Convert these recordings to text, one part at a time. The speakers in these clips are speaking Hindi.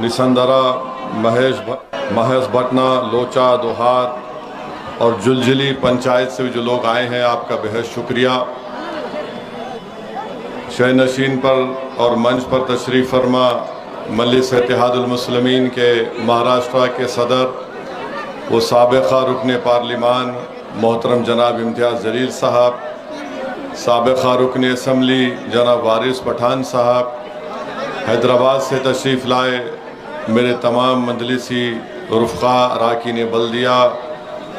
निसंदरा, महेश भटना, लोचा, दोहार और जुलझुली पंचायत से जो लोग आए हैं, आपका बेहद शुक्रिया। शहनशीन पर और मंच पर तशरीफ़ फरमा मजलिस इत्तेहादुल मुस्लिमीन के महाराष्ट्र के सदर व साबिक़ा रुकन पार्लिमान मोहतरम जनाब इम्तियाज़ जलील साहब, साबिक़ा रुकन असम्बली जनाब वारिस पठान साहब, हैदराबाद से तशरीफ़ लाए मेरे तमाम मजलिसी रुफ़क़ा, अराकीन बल्दिया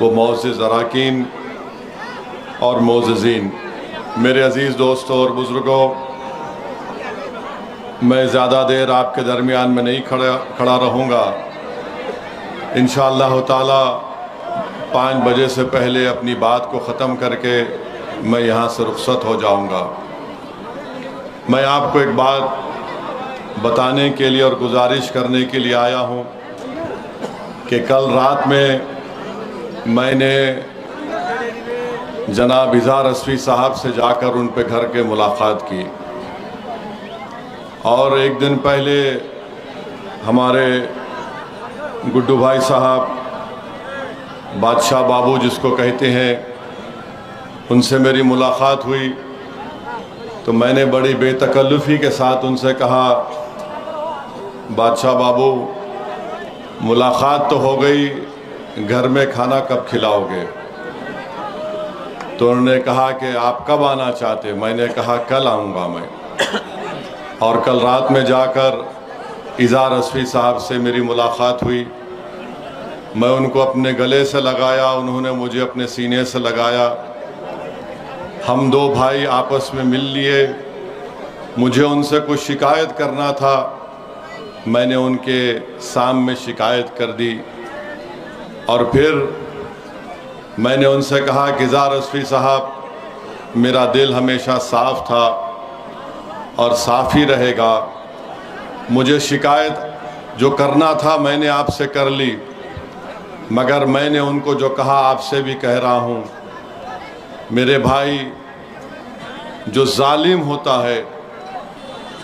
व मोअज़्ज़िज़ अराकीन और मोअज़्ज़िज़ीन, मेरे अज़ीज़ दोस्तों और बुज़ुर्गों, मैं ज़्यादा देर आपके दरमियान में नहीं खड़ा रहूँगा। इंशाअल्लाह ताला 5 बजे से पहले अपनी बात को ख़त्म करके मैं यहाँ से रुख़्सत हो जाऊँगा। मैं आपको एक बात बताने के लिए और गुजारिश करने के लिए आया हूँ कि कल रात में मैंने जनाब इज़हार रज़वी साहब से जाकर उन पे घर के मुलाकात की और एक दिन पहले हमारे गुड्डू भाई साहब, बादशाह बाबू जिसको कहते हैं, उनसे मेरी मुलाकात हुई तो मैंने बड़ी बेतकल्लुफ़ी के साथ उनसे कहा, बादशाह बाबू मुलाकात तो हो गई, घर में खाना कब खिलाओगे? तो उन्होंने कहा कि आप कब आना चाहते? मैंने कहा कल आऊँगा मैं। और कल रात में जाकर इज़हार रज़वी साहब से मेरी मुलाकात हुई। मैं उनको अपने गले से लगाया, उन्होंने मुझे अपने सीने से लगाया। हम दो भाई आपस में मिल लिए। मुझे उनसे कुछ शिकायत करना था, मैंने उनके सामने शिकायत कर दी और फिर मैंने उनसे कहा कि इज़हार रज़वी साहब, मेरा दिल हमेशा साफ़ था और साफ़ ही रहेगा। मुझे शिकायत जो करना था मैंने आपसे कर ली, मगर मैंने उनको जो कहा आपसे भी कह रहा हूँ, मेरे भाई, जो जालिम होता है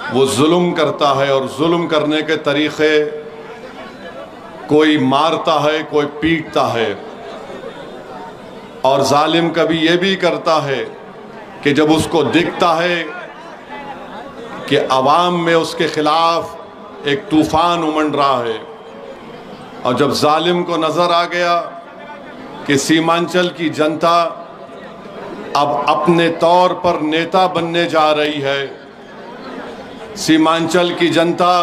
वो जुल्म करता है और जुल्म करने के तरीक़े, कोई मारता है, कोई पीटता है। और जालिम कभी ये भी करता है कि जब उसको दिखता है कि अवाम में उसके ख़िलाफ़ एक तूफ़ान उमड़ रहा है, और जब जालिम को नज़र आ गया कि सीमांचल की जनता अब अपने तौर पर नेता बनने जा रही है, सीमांचल की जनता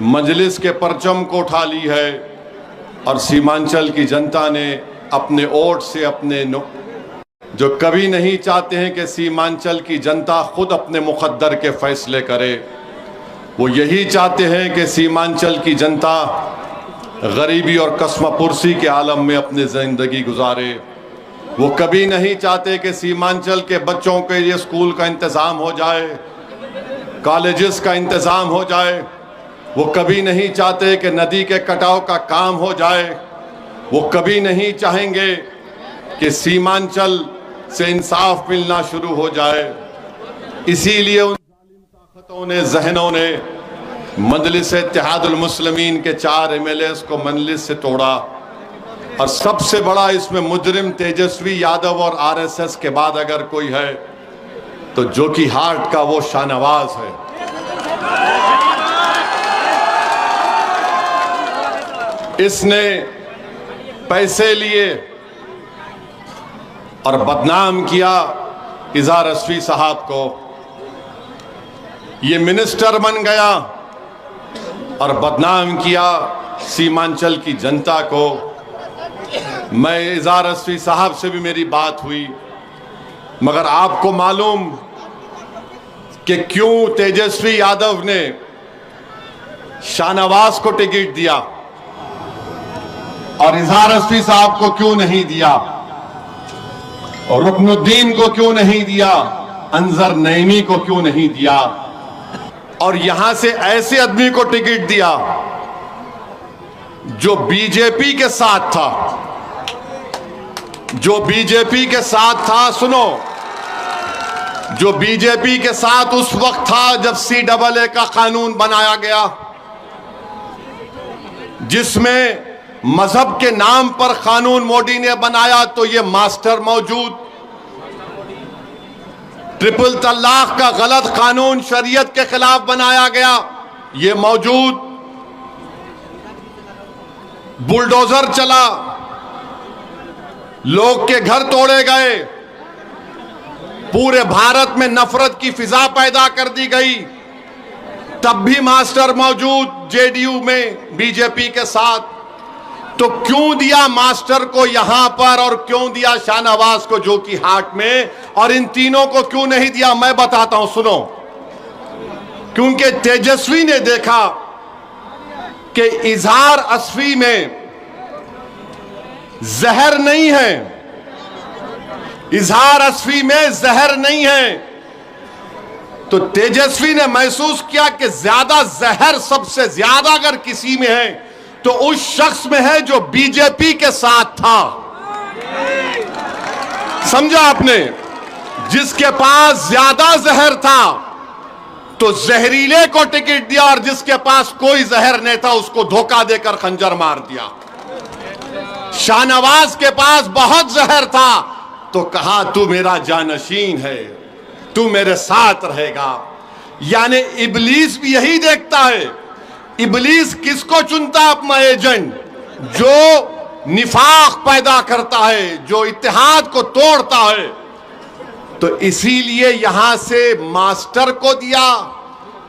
मजलिस के परचम को उठा ली है और सीमांचल की जनता ने अपने वोट से जो कभी नहीं चाहते हैं कि सीमांचल की जनता खुद अपने मुक़द्दर के फ़ैसले करे, वो यही चाहते हैं कि सीमांचल की जनता गरीबी और कस्मपुरसी के आलम में अपनी ज़िंदगी गुजारे। वो कभी नहीं चाहते कि सीमांचल के बच्चों के लिए स्कूल का इंतज़ाम हो जाए, कॉलेजेस का इंतज़ाम हो जाए। वो कभी नहीं चाहते कि नदी के कटाव का काम हो जाए। वो कभी नहीं चाहेंगे कि सीमांचल से इंसाफ मिलना शुरू हो जाए। इसीलिए उन ताकतों ने, जहनों ने मजलिस इत्तेहादुल मुस्लिमीन के 4 MLAs को मजलिस से तोड़ा। और सबसे बड़ा इसमें मुजरिम तेजस्वी यादव और RSS के बाद अगर कोई है तो जोकी हार्ट का वो शाहनवाज है। इसने पैसे लिए और बदनाम किया इज़हार रज़वी साहब को। ये मिनिस्टर बन गया और बदनाम किया सीमांचल की जनता को। मैं इज़हार रज़वी साहब से भी मेरी बात हुई, मगर आपको मालूम कि क्यों तेजस्वी यादव ने शाहनवाज को टिकट दिया और इज़हार रज़वी साहब को क्यों नहीं दिया, और रुकनुद्दीन को क्यों नहीं दिया, अंजर नईमी को क्यों नहीं दिया, और यहां से ऐसे आदमी को टिकट दिया जो बीजेपी के साथ था, जो बीजेपी के साथ था। सुनो, जो बीजेपी के साथ उस वक्त था जब CAA का कानून बनाया गया, जिसमें मजहब के नाम पर कानून मोदी ने बनाया तो ये मास्टर मौजूद, ट्रिपल तलाक का गलत कानून शरीयत के खिलाफ बनाया गया ये मौजूद, बुलडोजर चला, लोग के घर तोड़े गए, पूरे भारत में नफरत की फिजा पैदा कर दी गई, तब भी मास्टर मौजूद जेडीयू में बीजेपी के साथ। तो क्यों दिया मास्टर को यहां पर और क्यों दिया शाहनवाज को जो कि हाट में, और इन तीनों को क्यों नहीं दिया मैं बताता हूं, सुनो। क्योंकि तेजस्वी ने देखा कि इजहार असफी में जहर नहीं है, इजहार असफी में जहर नहीं है, तो तेजस्वी ने महसूस किया कि ज्यादा जहर सबसे ज्यादा अगर किसी में है तो उस शख्स में है जो बीजेपी के साथ था। समझा आपने? जिसके पास ज्यादा जहर था तो जहरीले को टिकट दिया, और जिसके पास कोई जहर नहीं था उसको धोखा देकर खंजर मार दिया। शाहनवाज के पास बहुत जहर था तो कहा तू मेरा जानशीन है, तू मेरे साथ रहेगा। यानी इबलीस भी यही देखता है। इबलीस किसको चुनता है अपना एजेंट? जो निफाक पैदा करता है, जो इत्तेहाद को तोड़ता है। तो इसीलिए यहां से मास्टर को दिया,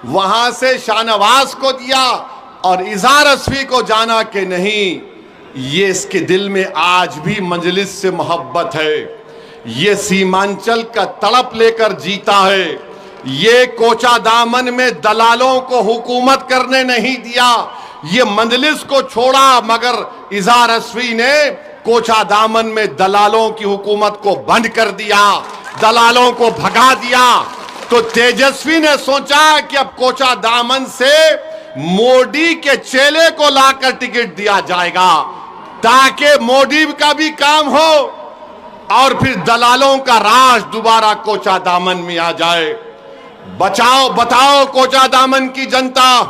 वहां से शाहनवाज को दिया, और इजहार असफी को जाना कि नहीं, ये इसके दिल में आज भी मजलिस से मोहब्बत है, ये सीमांचल का तड़प लेकर जीता है, ये कोचा दामन में दलालों को हुकूमत करने नहीं दिया, ये मजलिस को छोड़ा, मगर इजहार असफी ने कोचा दामन में दलालों की हुकूमत को बंद कर दिया, दलालों को भगा दिया। तो तेजस्वी ने सोचा कि अब कोचा दामन से मोदी के चेले को लाकर टिकट दिया जाएगा ताकि मोदी का भी काम हो और फिर दलालों का राज दोबारा कोचा दामन में आ जाए। बचाओ, बताओ कोचा दामन की जनता,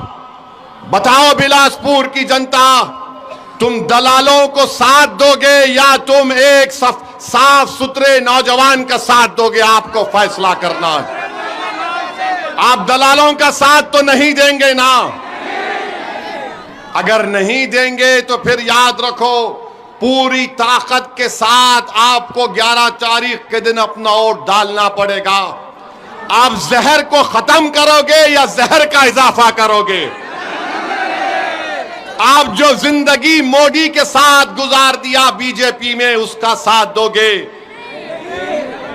बताओ बिलासपुर की जनता, तुम दलालों को साथ दोगे या तुम एक साफ सुथरे नौजवान का साथ दोगे? आपको फैसला करना है। आप दलालों का साथ तो नहीं देंगे ना? अगर नहीं देंगे तो फिर याद रखो, पूरी ताकत के साथ आपको 11 तारीख के दिन अपना वोट डालना पड़ेगा। आप जहर को खत्म करोगे या जहर का इजाफा करोगे? आप जो जिंदगी मोदी के साथ गुजार दिया बीजेपी में, उसका साथ दोगे?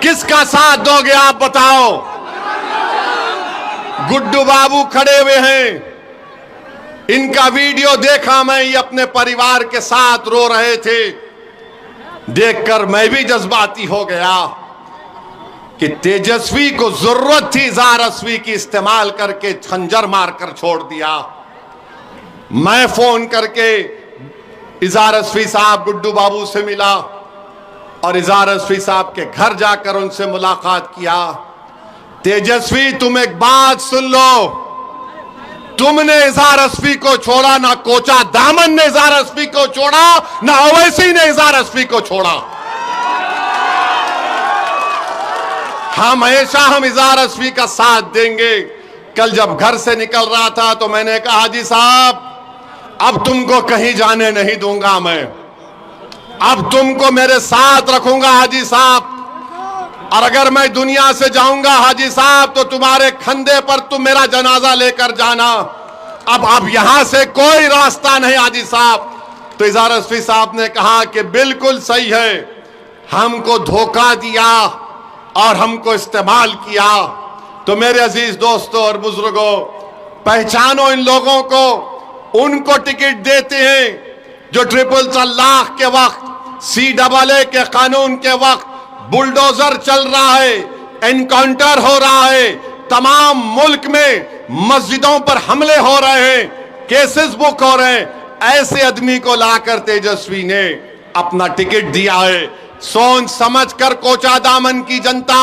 किसका साथ दोगे आप बताओ? गुड्डू बाबू खड़े हुए हैं, इनका वीडियो देखा मैं, ये अपने परिवार के साथ रो रहे थे। देखकर मैं भी जज्बाती हो गया कि तेजस्वी को जरूरत थी इजहार असफी की, इस्तेमाल करके खंजर मारकर छोड़ दिया। मैं फोन करके इजहार असफी साहब गुड्डू बाबू से मिला और इजहार असफी साहब के घर जाकर उनसे मुलाकात किया। तेजस्वी, तुम एक बात सुन लो, तुमने इजहार असफी को छोड़ा, ना कोचा दामन ने इजहार असफी को छोड़ा, ना ओवैसी ने इजहार असफी को छोड़ा। हम इजहार असफी का साथ देंगे। कल जब घर से निकल रहा था तो मैंने कहा, हाजी साहब अब तुमको कहीं जाने नहीं दूंगा मैं, अब तुमको मेरे साथ रखूंगा हाजी साहब, और अगर मैं दुनिया से जाऊंगा हाजी साहब तो तुम्हारे कंधे पर तुम मेरा जनाजा लेकर जाना। अब यहां से कोई रास्ता नहीं हाजी साहब। तो इजहार असफी साहब ने कहा कि बिल्कुल सही है, हमको धोखा दिया और हमको इस्तेमाल किया। तो मेरे अजीज दोस्तों और बुजुर्गों, पहचानो इन लोगों को, उनको टिकट देते हैं जो ट्रिपल तलाक के वक्त, CAA के कानून के वक्त बुलडोजर चल रहा है, एनकाउंटर हो रहा है, तमाम मुल्क में मस्जिदों पर हमले हो रहे हैं, केसेस बुक हो रहे हैं। ऐसे आदमी को लाकर तेजस्वी ने अपना टिकट दिया है। सोच समझ कर कोचा दामन की जनता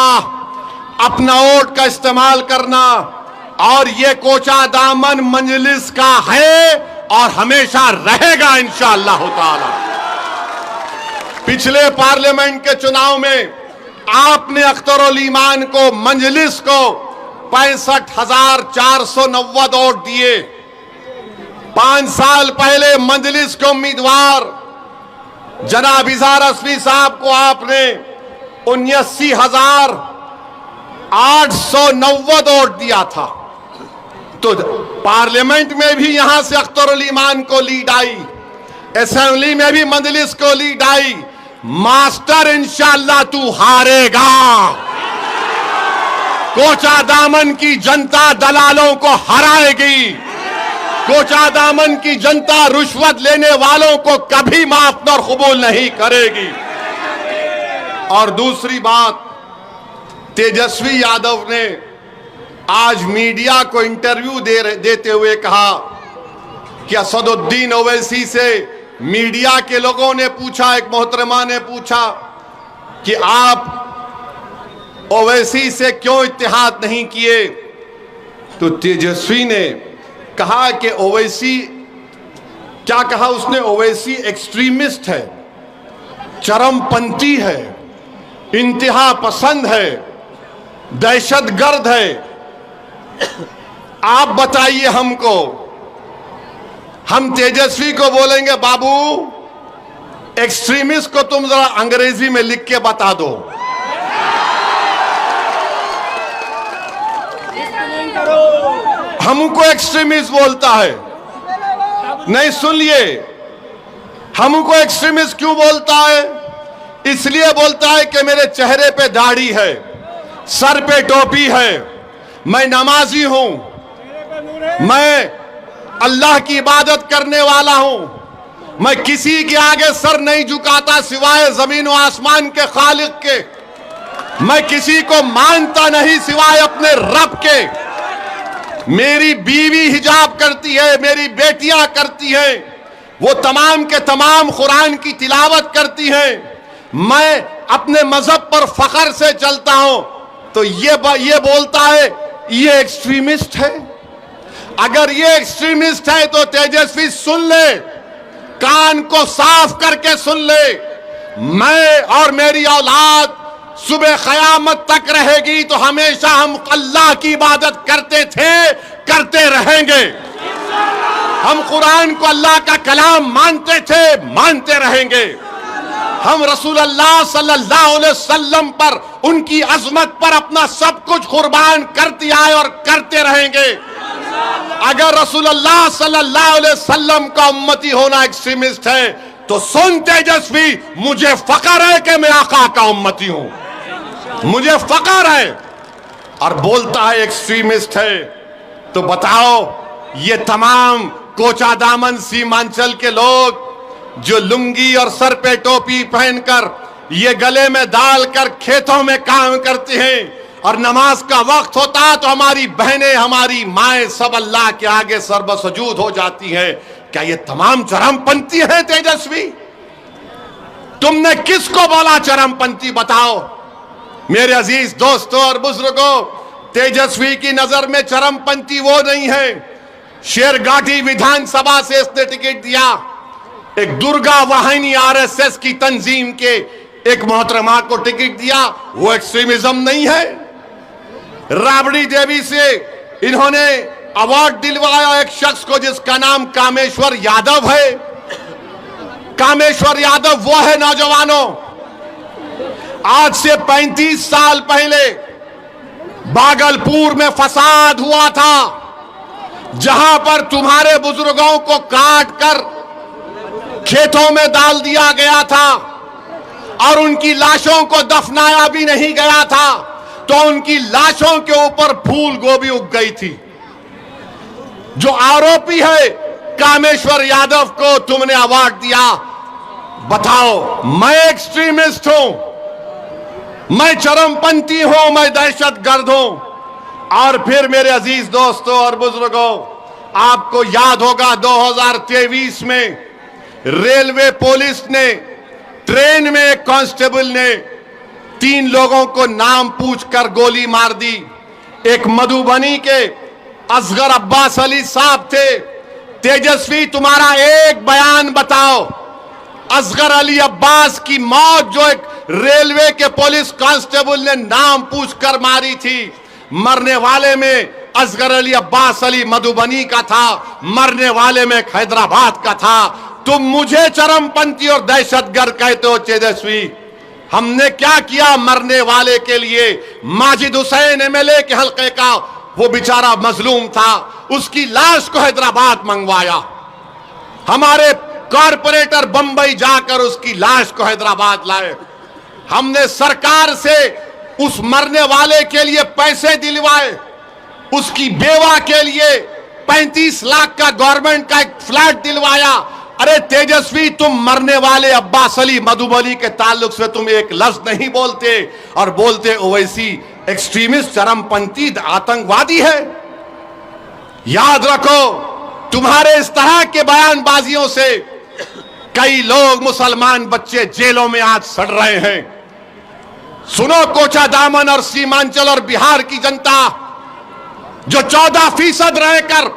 अपना वोट का इस्तेमाल करना, और ये कोचा दामन मजलिस का है और हमेशा रहेगा इंशाअल्लाह ताला। पिछले पार्लियामेंट के चुनाव में आपने अख्तरुल ईमान को, मजलिस को 65,490 वोट दिए। 5 साल पहले मजलिस के उम्मीदवार जनाब इज़हार रज़वी साहब को आपने 79,890 वोट दिया था। तो पार्लियामेंट में भी यहां से अख्तरुल ईमान को लीड आई, असेंबली में भी मजलिस को लीड आई। मास्टर इंशाअल्लाह तू हारेगा। कोचा दामन की जनता दलालों को हराएगी। कोचा दामन की जनता रुश्वत लेने वालों को कभी माफ और कबूल नहीं करेगी। और दूसरी बात, तेजस्वी यादव ने आज मीडिया को इंटरव्यू देते हुए कहा कि असदुद्दीन ओवैसी से मीडिया के लोगों ने पूछा, एक मोहतरमा ने पूछा कि आप ओवैसी से क्यों इत्तेहाद नहीं किए, तो तेजस्वी ने कहा कि ओवैसी, क्या कहा उसने, ओवैसी एक्सट्रीमिस्ट है, चरमपंथी है, इंतहा पसंद है, दहशतगर्द है। आप बताइए हमको, हम तेजस्वी को बोलेंगे बाबू एक्सट्रीमिस्ट को तुम जरा अंग्रेजी में लिख के बता दो। हमको एक्सट्रीमिस्ट बोलता है, नहीं सुनिए, हमको एक्सट्रीमिस्ट क्यों बोलता है? इसलिए बोलता है कि मेरे चेहरे पे दाढ़ी है, सर पे टोपी है, मैं नमाजी हूं, मैं अल्लाह की इबादत करने वाला हूं, मैं किसी के आगे सर नहीं झुकाता सिवाय जमीन व आसमान के खालिक के, मैं किसी को मानता नहीं सिवाय अपने रब के, मेरी बीवी हिजाब करती है, मेरी बेटियां करती हैं, वो तमाम के तमाम कुरान की तिलावत करती हैं, मैं अपने मजहब पर फख्र से चलता हूं। तो ये बोलता है ये एक्सट्रीमिस्ट है। अगर ये एक्सट्रीमिस्ट है तो तेजस्वी सुन ले, कान को साफ करके सुन ले, मैं और मेरी औलाद सुबह क़यामत तक रहेगी तो हमेशा हम अल्लाह की इबादत करते थे, करते रहेंगे। हम कुरान को अल्लाह का कलाम मानते थे, मानते रहेंगे। हम रसूल अल्लाह सल्लल्लाहु अलैहि वसल्लम पर, उनकी अजमत पर अपना सब कुछ कुर्बान करते आए और करते रहेंगे। अगर रसूल अल्लाह सल्लल्लाहु अलैहि वसल्लम का उम्मती होना एक्सट्रीमिस्ट है तो सुन तेजस्वी, मुझे फख्र है कि मैं आका का उम्मती हूं, मुझे फख्र है। और बोलता है एक्सट्रीमिस्ट है, तो बताओ ये तमाम कोचा दामन सीमांचल के लोग जो लुंगी और सर पे टोपी पहनकर, ये गले में डालकर खेतों में काम करते हैं और नमाज का वक्त होता तो हमारी बहनें, हमारी माएं सब अल्लाह के आगे सर्वसजूद हो जाती हैं, क्या ये तमाम चरमपंथी हैं तेजस्वी? तुमने किसको बोला चरमपंथी, बताओ मेरे अजीज दोस्तों और बुजुर्गों। तेजस्वी की नजर में चरमपंथी वो नहीं है। शेरघाटी विधानसभा से इसने टिकट दिया, एक दुर्गा वाहिनी आरएसएस की तंजीम के एक मोहतरमा को टिकट दिया, वो एक्सट्रीमिज्म नहीं है। राबड़ी देवी से इन्होंने अवार्ड दिलवाया एक शख्स को जिसका नाम कामेश्वर यादव है। कामेश्वर यादव वो है नौजवानों, आज से 35 साल पहले भागलपुर में फसाद हुआ था, जहां पर तुम्हारे बुजुर्गों को काट कर खेतों में डाल दिया गया था और उनकी लाशों को दफनाया भी नहीं गया था, तो उनकी लाशों के ऊपर फूल गोभी उग गई थी। जो आरोपी है कामेश्वर यादव को तुमने अवार्ड दिया। बताओ, मैं एक्सट्रीमिस्ट हूं, मैं चरमपंथी हूं, मैं दहशतगर्द हूं। और फिर मेरे अजीज दोस्तों और बुजुर्गों, आपको याद होगा 2023 में रेलवे पुलिस ने, ट्रेन में एक कांस्टेबल ने 3 लोगों को नाम पूछकर गोली मार दी। एक मधुबनी के असगर अब्बास अली साहब थे, तेजस्वी, तुम्हारा एक बयान बताओ। असगर अली अब्बास की मौत जो एक रेलवे के पुलिस कांस्टेबल ने नाम पूछकर मारी थी, मरने वाले में असगर अली अब्बास अली मधुबनी का था, मरने वाले में हैदराबाद का था। तुम मुझे चरमपंथी और दहशतगर्द कहते हो तेजस्वी। हमने क्या किया मरने वाले के लिए? माजिद हुसैन एमएलए के हल्के का वो बेचारा मजलूम था, उसकी लाश को हैदराबाद मंगवाया। हमारे कॉरपोरेटर बंबई जाकर उसकी लाश को हैदराबाद लाए। हमने सरकार से उस मरने वाले के लिए पैसे दिलवाए, उसकी बेवा के लिए 35 लाख का गवर्नमेंट का एक फ्लैट दिलवाया। अरे तेजस्वी, तुम मरने वाले अब्बास अली मधुबनी के ताल्लुक से तुम एक लफ्ज नहीं बोलते और बोलते ओवैसी एक्सट्रीमिस्ट, चरमपंथी, आतंकवादी है। याद रखो, तुम्हारे इस तरह के बयानबाजियों से कई लोग, मुसलमान बच्चे जेलों में आज सड़ रहे हैं। सुनो कोचा दामन और सीमांचल और बिहार की जनता जो 14% रहकर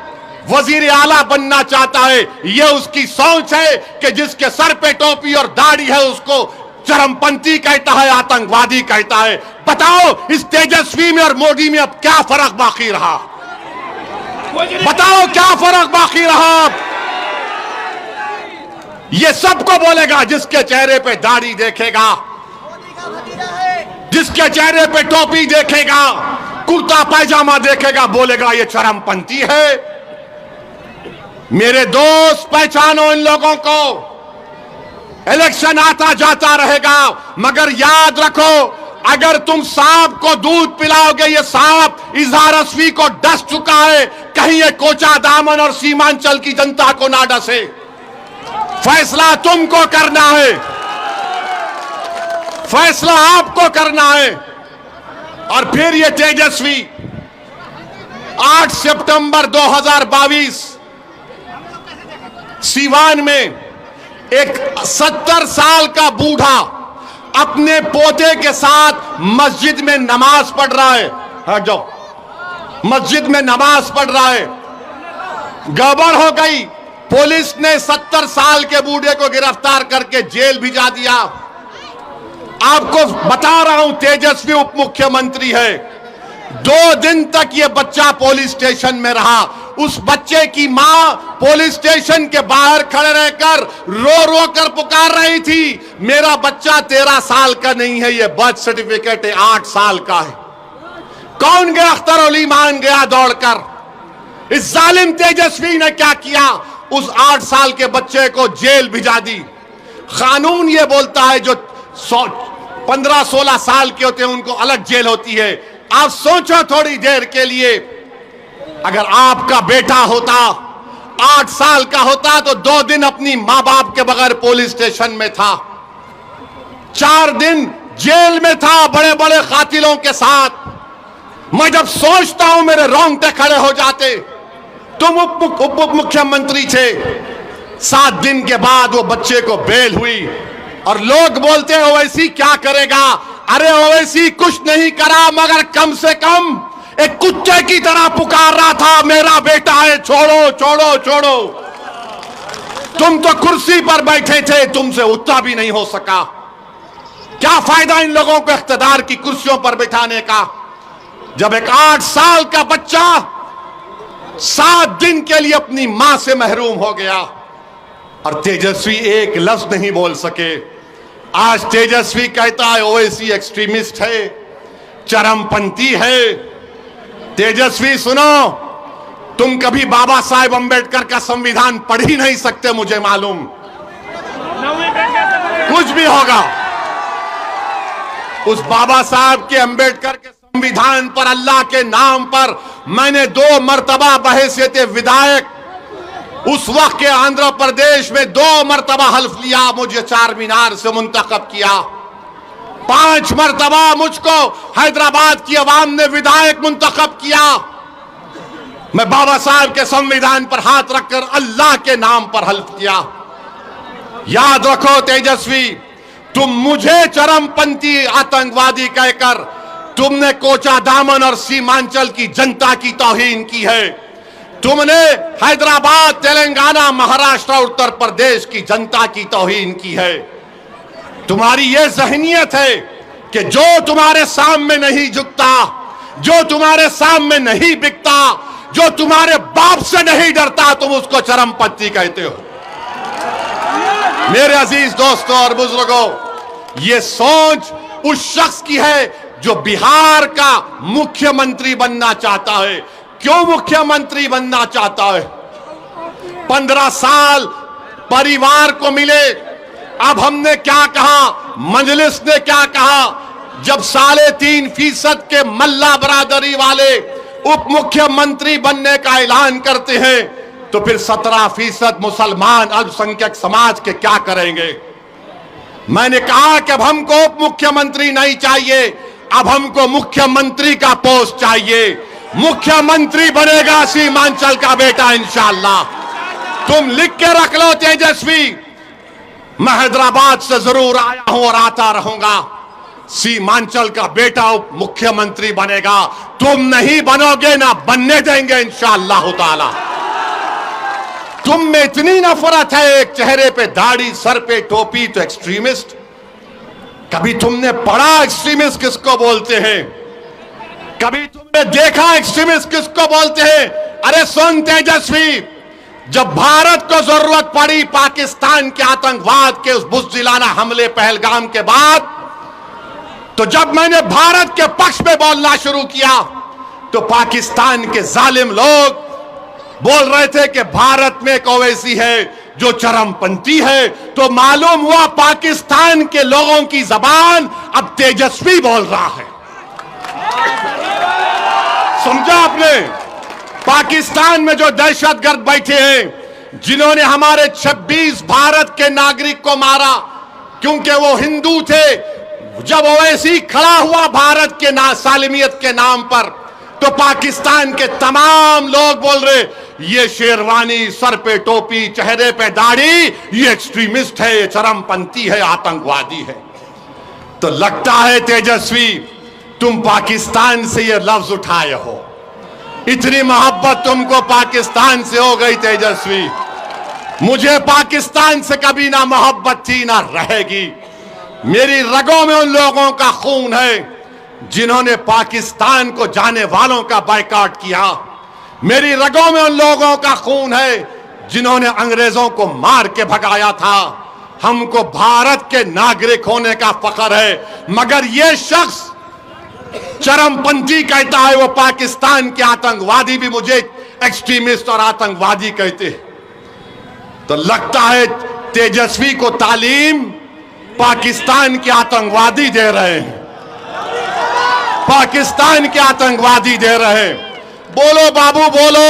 वजीर आला बनना चाहता है, यह उसकी सोच है कि जिसके सर पे टोपी और दाढ़ी है उसको चरमपंथी कहता है, आतंकवादी कहता है। बताओ इस तेजस्वी में और मोदी में अब क्या फर्क बाकी रहा? बताओ क्या फर्क बाकी रहा? ये सबको बोलेगा जिसके चेहरे पे दाढ़ी देखेगा, जिसके चेहरे पे टोपी देखेगा, कुर्ता पैजामा देखेगा, बोलेगा ये चरमपंथी है। मेरे दोस्त, पहचानो इन लोगों को। इलेक्शन आता जाता रहेगा, मगर याद रखो, अगर तुम सांप को दूध पिलाओगे, ये सांप इजहार असवी को डस चुका है, कहीं ये कोचा दामन और सीमांचल की जनता को ना डसे। फैसला तुमको करना है, फैसला आपको करना है। और फिर ये तेजस्वी 8 सितंबर 2022 सीवान में एक 70 साल का बूढ़ा अपने पोते के साथ मस्जिद में नमाज पढ़ रहा है। हट जाओ, मस्जिद में नमाज पढ़ रहा है। गड़बड़ हो गई, पुलिस ने 70 साल के बूढ़े को गिरफ्तार करके जेल भिजा दिया। आपको बता रहा हूं, तेजस्वी उप मुख्यमंत्री है। 2 दिन तक ये बच्चा पुलिस स्टेशन में रहा। उस बच्चे की मां पुलिस स्टेशन के बाहर खड़े रहकर रो रो कर पुकार रही थी, मेरा बच्चा 13 साल का नहीं है, ये बर्थ सर्टिफिकेट 8 साल का है। कौन गया? अख्तर अली मान गया दौड़कर। इस जालिम तेजस्वी ने क्या किया? उस 8 साल के बच्चे को जेल भिजा दी। कानून ये बोलता है जो 15-16 साल के होते हैं उनको अलग जेल होती है। आप सोचो थोड़ी देर के लिए, अगर आपका बेटा होता 8 साल का होता तो 2 दिन अपनी मां बाप के बगैर पुलिस स्टेशन में था, 4 दिन जेल में था बड़े बड़े कातिलों के साथ। मैं जब सोचता हूं मेरे रोंगटे खड़े हो जाते। तुम उप मुख्यमंत्री थे, 7 दिन के बाद वो बच्चे को बेल हुई और लोग बोलते हैं ओवैसी क्या करेगा? अरे ओवैसी कुछ नहीं करा, मगर कम से कम एक कुत्ते की तरह पुकार रहा था, मेरा बेटा है, छोड़ो छोड़ो छोड़ो। तुम तो कुर्सी पर बैठे थे, तुमसे उतना भी नहीं हो सका। क्या फायदा इन लोगों को इख्तिदार की कुर्सियों पर बिठाने का, जब एक 8 साल का बच्चा 7 दिन के लिए अपनी मां से महरूम हो गया और तेजस्वी एक लफ्ज नहीं बोल सके। आज तेजस्वी कहता है ओवैसी एक्सट्रीमिस्ट है, चरमपंथी है। तेजस्वी सुनो, तुम कभी बाबा साहेब अंबेडकर का संविधान पढ़ ही नहीं सकते, मुझे मालूम। कुछ भी होगा, उस बाबा साहब के अंबेडकर के संविधान पर, अल्लाह के नाम पर मैंने 2 मर्तबा बहैसियत विधायक उस वक्त के आंध्र प्रदेश में 2 मर्तबा हल्फ लिया, मुझे चार मीनार से मुंतखब किया। 5 मर्तबा मुझको हैदराबाद की आवाम ने विधायक मुंतखब किया। मैं बाबा साहब के संविधान पर हाथ रखकर अल्लाह के नाम पर हल्फ किया। याद रखो तेजस्वी, तुम मुझे चरमपंथी आतंकवादी कहकर तुमने कोचा दामन और सीमांचल की जनता की तौहीन की है। तुमने हैदराबाद, तेलंगाना, महाराष्ट्र, उत्तर प्रदेश की जनता की तौहीन की है। तुम्हारी यह ज़हनियत है कि जो तुम्हारे सामने नहीं झुकता, जो तुम्हारे सामने नहीं बिकता, जो तुम्हारे बाप से नहीं डरता, तुम उसको चरमपंथी कहते हो। मेरे अजीज दोस्तों और बुजुर्गों, ये सोच उस शख्स की है जो बिहार का मुख्यमंत्री बनना चाहता है। क्यों मुख्यमंत्री बनना चाहता है? 15 साल परिवार को मिले। अब हमने क्या कहा, मजलिस ने क्या कहा, जब 3.5% के मल्ला बरादरी वाले उप मुख्यमंत्री बनने का ऐलान करते हैं, तो फिर 17% मुसलमान अल्पसंख्यक समाज के क्या करेंगे? मैंने कहा कि अब हमको उप मुख्यमंत्री नहीं चाहिए, अब हमको मुख्यमंत्री का पोस्ट चाहिए। मुख्यमंत्री बनेगा सीमांचल का बेटा इंशाअल्लाह। तुम लिख के रख लो तेजस्वी, मैं हैदराबाद से जरूर आया हूं और आता रहूंगा। सीमांचल का बेटा उप मुख्यमंत्री बनेगा। तुम नहीं बनोगे, ना बनने देंगे इंशाअल्लाह ताला। तुम में इतनी नफरत है, एक चेहरे पे दाढ़ी, सर पे टोपी तो एक्सट्रीमिस्ट। कभी तुमने पढ़ा एक्सट्रीमिस्ट किसको बोलते हैं? कभी तुमने देखा एक्सट्रीमिस्ट किसको बोलते हैं? अरे सुन तेजस्वी, जब भारत को जरूरत पड़ी पाकिस्तान के आतंकवाद के उस बुज़दिलाना हमले पहलगाम के बाद, तो जब मैंने भारत के पक्ष में बोलना शुरू किया, तो पाकिस्तान के जालिम लोग बोल रहे थे कि भारत में एक ओवैसी है जो चरमपंथी है। तो मालूम हुआ पाकिस्तान के लोगों की जबान अब तेजस्वी बोल रहा है। समझा आपने? पाकिस्तान में जो दहशतगर्द बैठे हैं, जिन्होंने हमारे 26 भारत के नागरिक को मारा क्योंकि वो हिंदू थे, जब ओवैसी खड़ा हुआ भारत के सालिमियत के नाम पर, तो पाकिस्तान के तमाम लोग बोल रहे ये शेरवानी, सर पे टोपी, चेहरे पे दाढ़ी, ये एक्सट्रीमिस्ट है, ये चरमपंथी है, आतंकवादी है। तो लगता है तेजस्वी तुम पाकिस्तान से ये लफ्ज उठाए हो। इतनी मोहब्बत तुमको पाकिस्तान से हो गई तेजस्वी। मुझे पाकिस्तान से कभी ना मोहब्बत थी ना रहेगी। मेरी रगों में उन लोगों का खून है जिन्होंने पाकिस्तान को जाने वालों का बायकॉट किया। मेरी रगों में उन लोगों का खून है जिन्होंने अंग्रेजों को मार के भगाया था। हमको भारत के नागरिक होने का फख्र है, मगर यह शख्स चरमपंथी कहता है, वो पाकिस्तान के आतंकवादी भी मुझे एक्सट्रीमिस्ट और आतंकवादी कहते। तो लगता है तेजस्वी को तालीम पाकिस्तान के आतंकवादी दे रहे हैं, पाकिस्तान के आतंकवादी दे रहे हैं। बोलो बाबू बोलो,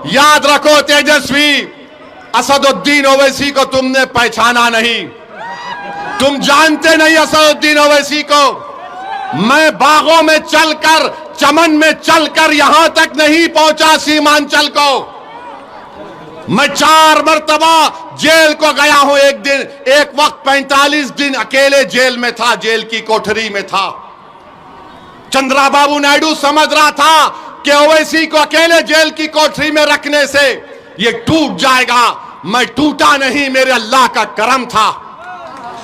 याद रखो तेजस्वी, असदुद्दीन ओवैसी को तुमने पहचाना नहीं, तुम जानते नहीं असदुद्दीन ओवैसी को। मैं बागों में चलकर, चमन में चलकर यहां तक नहीं पहुंचा सीमांचल को। मैं 4 मरतबा जेल को गया हूं। एक वक्त 45 दिन अकेले जेल में था, जेल की कोठरी में था। चंद्रबाबू नायडू समझ रहा था कि ओवैसी को अकेले जेल की कोठरी में रखने से ये टूट जाएगा। मैं टूटा नहीं, मेरे अल्लाह का करम था।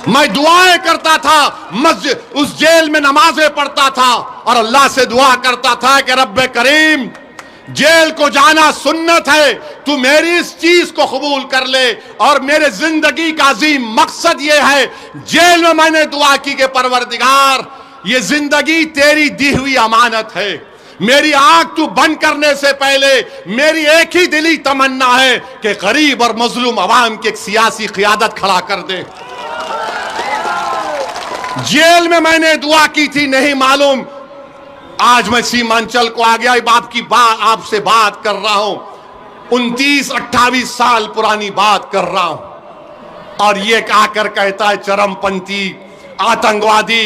मैं दुआएं करता था, मस्जिद उस जेल में नमाजें पढ़ता था और अल्लाह से दुआ करता था कि रब्बे करीम, जेल को जाना सुन्नत है, तू मेरी इस चीज को कबूल कर ले। और मेरे जिंदगी का अजीम मकसद ये है, जेल में मैंने दुआ की कि परवरदिगार, ये जिंदगी तेरी दी हुई अमानत है। मेरी आंख तू बंद करने से पहले मेरी एक ही दिली तमन्ना है कि गरीब और मजलूम अवाम की एक सियासी क़ियादत खड़ा कर दे। जेल में मैंने दुआ की थी, नहीं मालूम आज मैं सीमांचल को आ गया। आपसे बात कर रहा हूं, 29-28 साल पुरानी बात कर रहा हूं। और ये आकर कहता है चरमपंथी, आतंकवादी।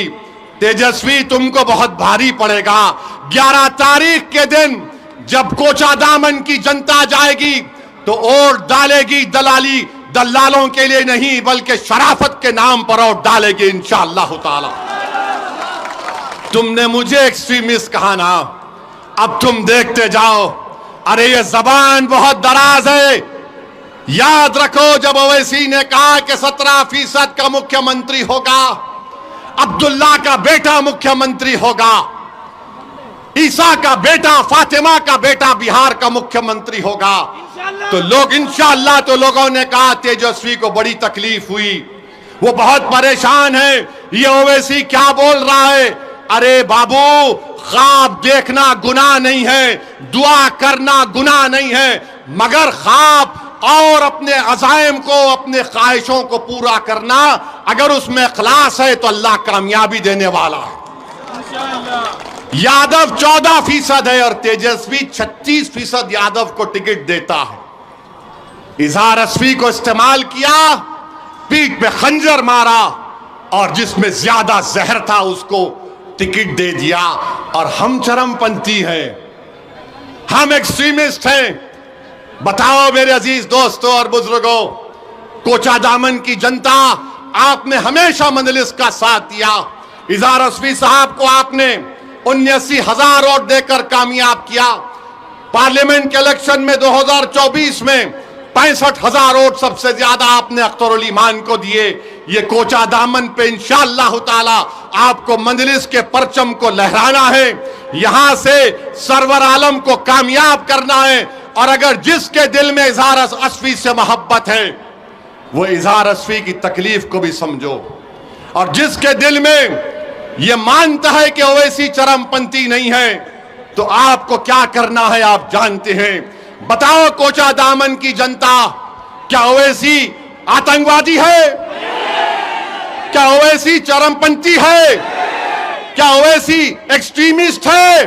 तेजस्वी तुमको बहुत भारी पड़ेगा। 11 तारीख के दिन जब कोचादामन की जनता जाएगी तो वोट डालेगी दलालों के लिए नहीं, बल्कि शराफत के नाम पर वोट डालेगी इंशाअल्लाह ताला। तुमने मुझे एक्सट्रीमिस्ट कहा ना, अब तुम देखते जाओ अरे ये जबान बहुत दराज है। याद रखो, जब ओवैसी ने कहा कि 17% का मुख्यमंत्री होगा, अब्दुल्ला का बेटा मुख्यमंत्री होगा, ईसा का बेटा, फातिमा का बेटा बिहार का मुख्यमंत्री होगा, तो लोग इंशाअल्लाह, तो लोगों ने कहा तेजस्वी को बड़ी तकलीफ हुई, वो बहुत परेशान है, ये ओवैसी क्या बोल रहा है। अरे बाबू, ख्वाब देखना गुनाह नहीं है, दुआ करना गुनाह नहीं है, मगर ख्वाब और अपने अज़ाइम को, अपने ख्वाहिशों को पूरा करना, अगर उसमें इखलास है तो अल्लाह कामयाबी देने वाला है। यादव 14% है और तेजस्वी 36% यादव को टिकट देता है। इजहार अस्वी को इस्तेमाल किया, पीठ पे खंजर मारा, और जिसमें ज्यादा जहर था उसको टिकट दे दिया। और हम चरमपंथी हैं, हम एक्सट्रीमिस्ट हैं। बताओ मेरे अजीज दोस्तों और बुजुर्गों, कोचा दामन की जनता, आपने हमेशा मजलिस का साथ दिया। इजहार अस्वी साहब को आपने 79,000 वोट देकर कामयाब किया। पार्लियामेंट के इलेक्शन में 2024 में 65,000 वोट सबसे ज्यादा आपने अख्तरुल ईमान को दिए। ये कोचा दामन पे इंशाअल्लाह ताला आपको मजलिस के परचम को लहराना है, यहां से सरवर आलम को कामयाब करना है। और अगर जिसके दिल में इजहार अस्वी से मोहब्बत है, वो इजहार अस्वी की तकलीफ को भी समझो। और जिसके दिल में ये मानता है कि ओवैसी चरमपंथी नहीं है, तो आपको क्या करना है आप जानते हैं। बताओ कोचा दामन की जनता, क्या ओवैसी आतंकवादी है? क्या ओवैसी चरमपंथी है? क्या ओवैसी एक्सट्रीमिस्ट है?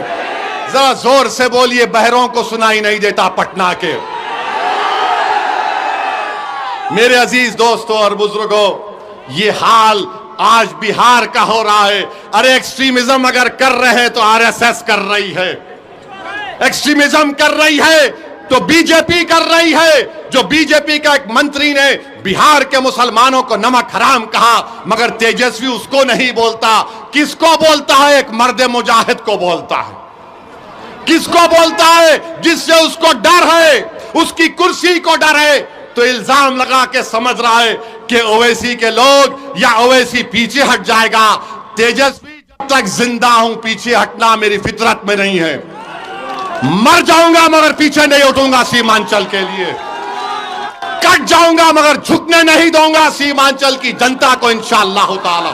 जरा जोर से बोलिए, बहरों को सुनाई नहीं देता पटना के। मेरे अजीज दोस्तों और बुजुर्गों, ये हाल आज बिहार का हो रहा है। अरे एक्सट्रीमिज्म अगर कर रहे हैं तो आरएसएस कर रही है, एक्सट्रीमिज्म कर रही है तो बीजेपी कर रही है। जो बीजेपी का एक मंत्री ने बिहार के मुसलमानों को नमक हराम कहा, मगर तेजस्वी उसको नहीं बोलता। किसको बोलता है? एक मर्द मुजाहिद को बोलता है। किसको बोलता है? जिससे उसको डर है, उसकी कुर्सी को डर है। तो इल्जाम लगा के समझ रहा है कि ओवैसी के लोग या ओवैसी पीछे हट जाएगा। तेजस्वी जब तक जिंदा हूं, पीछे हटना मेरी फितरत में नहीं है। मर जाऊंगा मगर पीछे नहीं उठूंगा सीमांचल के लिए। कट जाऊंगा मगर झुकने नहीं दूंगा सीमांचल की जनता को इंशाअल्लाह ताला।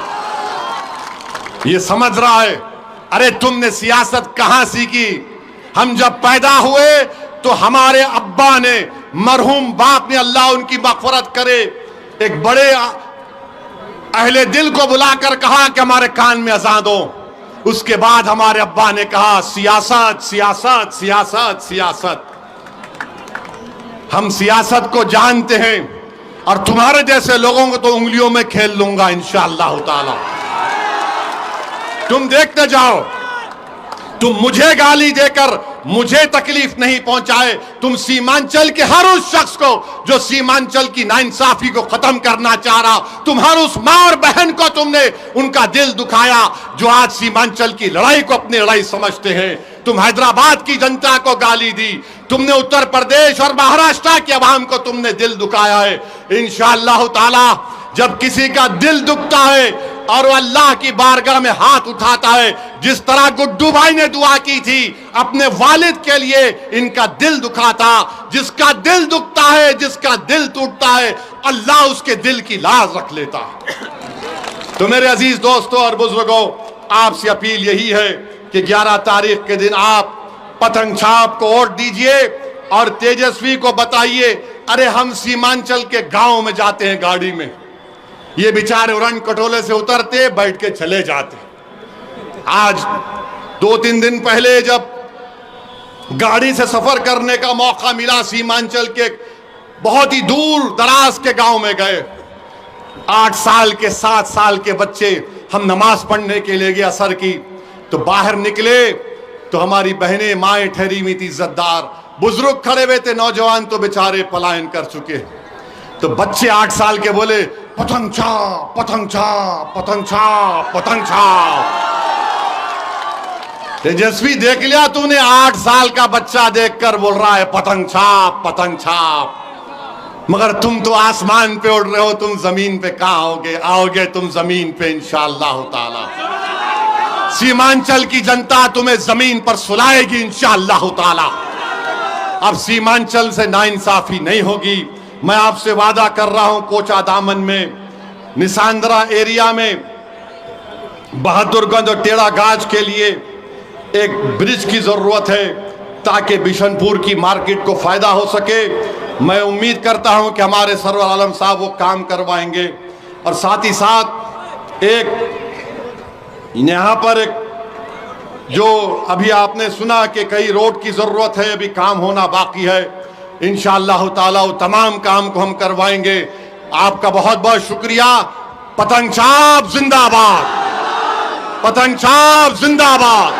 ये समझ रहा है। अरे तुमने सियासत कहां सीखी? हम जब पैदा हुए तो हमारे अब्बा ने, मरहूम बाप ने, अल्लाह उनकी मग़फ़िरत करे, एक बड़े अहले दिल को बुलाकर कहा कि हमारे कान में अज़ान दो। उसके बाद हमारे अब्बा ने कहा सियासत सियासत सियासत सियासत। हम सियासत को जानते हैं और तुम्हारे जैसे लोगों को तो उंगलियों में खेल लूंगा इंशाअल्लाह ताला। तुम देखते जाओ, तुम मुझे गाली देकर मुझे तकलीफ नहीं पहुंचाए। तुम सीमांचल के हर उस शख्स को जो सीमांचल की नाइंसाफी को खत्म करना चाह रहा, तुम हर उस मां और बहन को तुमने उनका दिल दुखाया जो आज सीमांचल की लड़ाई को अपनी लड़ाई समझते हैं। तुम हैदराबाद की जनता को गाली दी, तुमने उत्तर प्रदेश और महाराष्ट्र के अवाम को तुमने दिल दुखाया है। इंशाअल्लाह ताला जब किसी का दिल दुखता है और वो अल्लाह की बारगाह में हाथ उठाता है, जिस तरह गुड्डू भाई ने दुआ की थी अपने वालिद के लिए, इनका दिल दुखा था। जिसका दिल दुखता है, जिसका दिल टूटता है, अल्लाह उसके दिल की लाज रख लेता है। तो मेरे अजीज दोस्तों और बुजुर्गों, आपसे अपील यही है कि 11 तारीख के दिन आप पतंग छाप को वोट दीजिए और तेजस्वी को बताइए, अरे हम सीमांचल के गांव में जाते हैं गाड़ी में, ये बेचारे उड़न कटोले से उतरते बैठ के चले जाते। आज 2-3 दिन पहले जब गाड़ी से सफर करने का मौका मिला, सीमांचल के बहुत ही दूर दराज के गांव में गए। 8 साल के 7 साल के बच्चे, हम नमाज पढ़ने के लिए गए असर की, तो बाहर निकले तो हमारी बहनें माएँ ठहरी हुई थी, इज्जतदार बुजुर्ग खड़े हुए थे, नौजवान तो बेचारे पलायन कर चुके। तो बच्चे 8 साल के बोले पतंग छाप पतंग छाप पतंग छाप पतंग छाप। तेजस्वी देख लिया तूने, 8 साल का बच्चा देखकर बोल रहा है पतंग छाप पतंग छाप। मगर तुम तो आसमान पे उड़ रहे हो, तुम जमीन पे कहां आओगे? आओगे तुम जमीन पे इंशाअल्लाह ताला। सीमांचल की जनता तुम्हें जमीन पर सुलाएगी इंशाअल्लाह ताला। अब सीमांचल से नाइंसाफी नहीं होगी। मैं आपसे वादा कर रहा हूं, कोचा दामन में, निसांद्रा एरिया में, बहादुरगंज और टेढ़ा गाज के लिए एक ब्रिज की जरूरत है ताकि बिशनपुर की मार्केट को फायदा हो सके। मैं उम्मीद करता हूं कि हमारे सरवर आलम साहब वो काम करवाएंगे। और साथ ही साथ एक यहां पर एक जो अभी आपने सुना कि कई रोड की जरूरत है, अभी काम होना बाकी है, इंशाअल्लाह ताला वो तमाम काम को हम करवाएंगे। आपका बहुत बहुत शुक्रिया। पतंग छाप जिंदाबाद, पतंग छाप जिंदाबाद,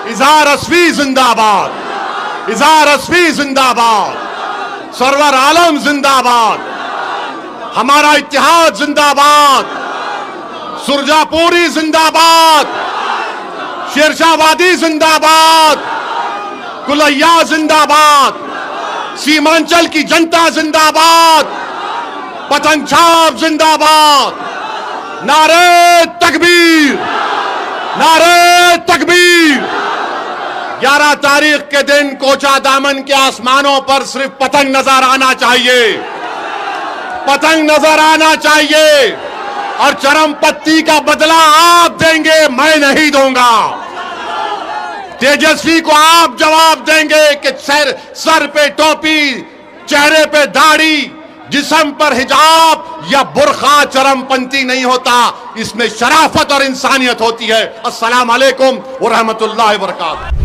इजहार असफी जिंदाबाद, इजहार असफी जिंदाबाद, सरवर आलम जिंदाबाद, हमारा इत्तेहाद जिंदाबाद, सुरजापुरी जिंदाबाद, शेरशाहवादी जिंदाबाद, कुलैया जिंदाबाद, सीमांचल की जनता जिंदाबाद, पतंग छाप जिंदाबाद, नारे तकबीर, नारे तकबीर। 11 तारीख के दिन कोचा दामन के आसमानों पर सिर्फ पतंग नजर आना चाहिए, पतंग नजर आना चाहिए। और चरमपत्ती का बदला आप देंगे, मैं नहीं दूंगा। तेजस्वी को आप जवाब देंगे कि सर पे टोपी, चेहरे पे दाढ़ी, जिस्म पर हिजाब या बुर्खा चरमपंथी नहीं होता, इसमें शराफत और इंसानियत होती है। अस्सलाम वालेकुम व रहमतुल्लाहि व बरकातहू।